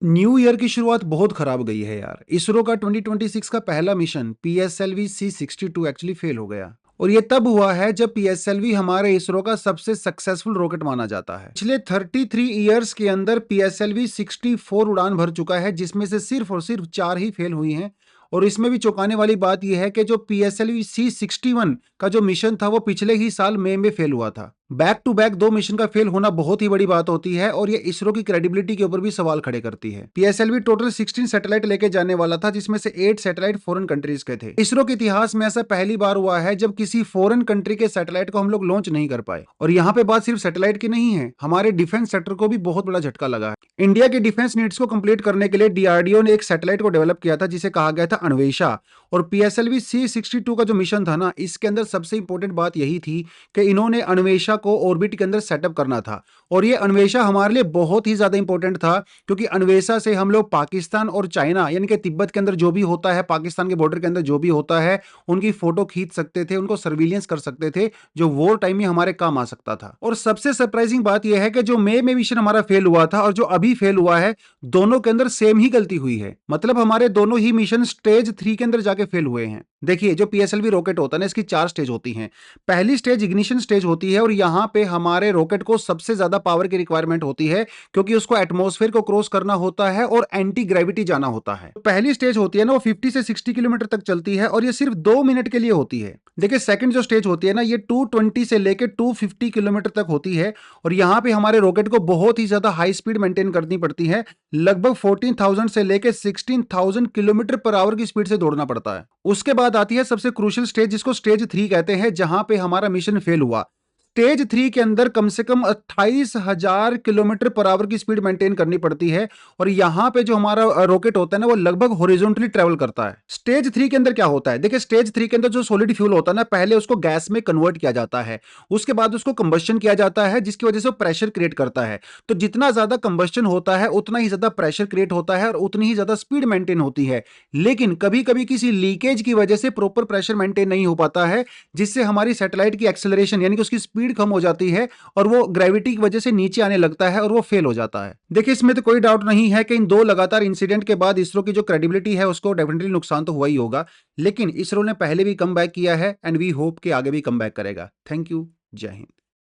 New year की शुरुआत बहुत खराब गई है यार। इसरो का 2026 का पहला mission PSLV C62 actually fail हो गया। और ये तब हुआ है जब पीएसएलवी हमारे इसरो का सबसे सक्सेसफुल रॉकेट माना जाता है। पिछले 33 ईयर्स के अंदर पीएसएलवी 64 उड़ान भर चुका है, जिसमें से सिर्फ और सिर्फ 4 ही फेल हुई हैं। और इसमें भी चौंकाने वाली बात यह है कि जो पीएसएलवी C61 का जो मिशन था वो पिछले ही साल मई में फेल हुआ था। बैक टू बैक 2 मिशन का फेल होना बहुत ही बड़ी बात होती है और ये इसरो की क्रेडिबिलिटी के ऊपर भी सवाल खड़े करती है। पीएसएलवी टोटल 16 सैटेलाइट लेके जाने वाला था, जिसमें से 8 सैटेलाइट फॉरेन कंट्रीज के थे। इसरो के इतिहास में ऐसा पहली बार हुआ है जब किसी फॉरेन कंट्री के सैटेलाइट को हम लोग लॉन्च नहीं कर पाए। और यहाँ पे बात सिर्फ सैटेलाइट की नहीं है, हमारे डिफेंस सेक्टर को भी बहुत बड़ा झटका लगा है। इंडिया के डिफेंस नीड्स को कंप्लीट करने के लिए डीआरडीओ ने एक सैटेलाइट को डेवलप किया था जिसे कहा गया था अन्वेषा। और पीएसएलवी C62 का जो मिशन था ना, इसके अंदर सबसे इंपॉर्टेंट बात यही थी कि इन्होंने अन्वेषा को ऑर्बिट के अंदर सेटअप करना था। और ये अन्वेषा हमारे लिए बहुत ही ज्यादा इंपॉर्टेंट था, क्योंकि अन्वेषा से हम लोग पाकिस्तान और चाइना यानी कि तिब्बत के अंदर जो भी होता है, पाकिस्तान के बॉर्डर के अंदर जो भी होता है, उनकी फोटो खींच सकते थे, उनको सर्विलियंस कर सकते थे, जो वॉर टाइम में हमारे काम आ सकता था। और सबसे सरप्राइजिंग बात यह है कि जो मई में मिशन हमारा फेल हुआ था और जो अभी फेल हुआ है, दोनों के अंदर सेम ही गलती हुई है। मतलब हमारे दोनों ही मिशन स्टेज 3 के अंदर जाके फेल हुए हैं। देखिए, जो पीएसएलवी रॉकेट होता है ना, इसकी 4 स्टेज होती हैं। पहली स्टेज इग्निशन स्टेज होती है और यहां पे हमारे रॉकेट को सबसे ज्यादा पावर की रिक्वायरमेंट होती है, क्योंकि उसको एटमॉस्फेयर को क्रॉस करना होता है और एंटी ग्रेविटी जाना होता है। पहली स्टेज होती है ना, वो 50 से 60 किलोमीटर तक चलती है और ये सिर्फ 2 मिनट के लिए होती है। देखिए, सेकंड जो स्टेज होती है ना, ये 220 से लेकर 250 किलोमीटर तक होती है। और यहां पे हमारे रॉकेट को बहुत ही ज्यादा हाई स्पीड मेंटेन करनी पड़ती है। लगभग 14,000 से लेकर 16,000 किलोमीटर पर आवर की स्पीड से दौड़ना पड़ता है। उसके बाद आती है सबसे क्रूशियल स्टेज, जिसको स्टेज 3 कहते हैं, जहां पे हमारा मिशन फेल हुआ। स्टेज 3 के अंदर कम से कम 28,000 किलोमीटर पर आवर की स्पीड मेंटेन करनी पड़ती है। और यहां पे जो हमारा रॉकेट होता है ना, वो लगभग हॉरिजॉन्टली ट्रेवल करता है। स्टेज 3 के अंदर क्या होता है, देखिए, स्टेज 3 के अंदर जो सॉलिड फ्यूल होता है ना, पहले उसको गैस में कन्वर्ट किया जाता है। उसके बाद उसको कंबस्शन किया जाता है, जिसकी वजह से वो प्रेशर क्रिएट करता है। तो जितना ज्यादा कंबस्शन होता है, उतना ही ज्यादा प्रेशर क्रिएट होता है और उतनी ही ज्यादा स्पीड मेंटेन होती है। लेकिन कभी कभी किसी लीकेज की वजह से प्रॉपर प्रेशर मेंटेन नहीं हो पाता है, जिससे हमारी सैटेलाइट की एक्सेलरेशन यानी कि उसकी स्पीड कम हो जाती है और वो ग्रेविटी की वजह से नीचे आने लगता है और वो फेल हो जाता है। देखिए, इसमें तो कोई डाउट नहीं है कि इन 2 लगातार इंसिडेंट के बाद इसरो की जो क्रेडिबिलिटी है उसको डेफिनेटली नुकसान तो हुआ ही होगा। लेकिन इसरो ने पहले भी कम बैक किया है एंड वी होप कि आगे भी कम बैक करेगा। Thank you. जय हिंद।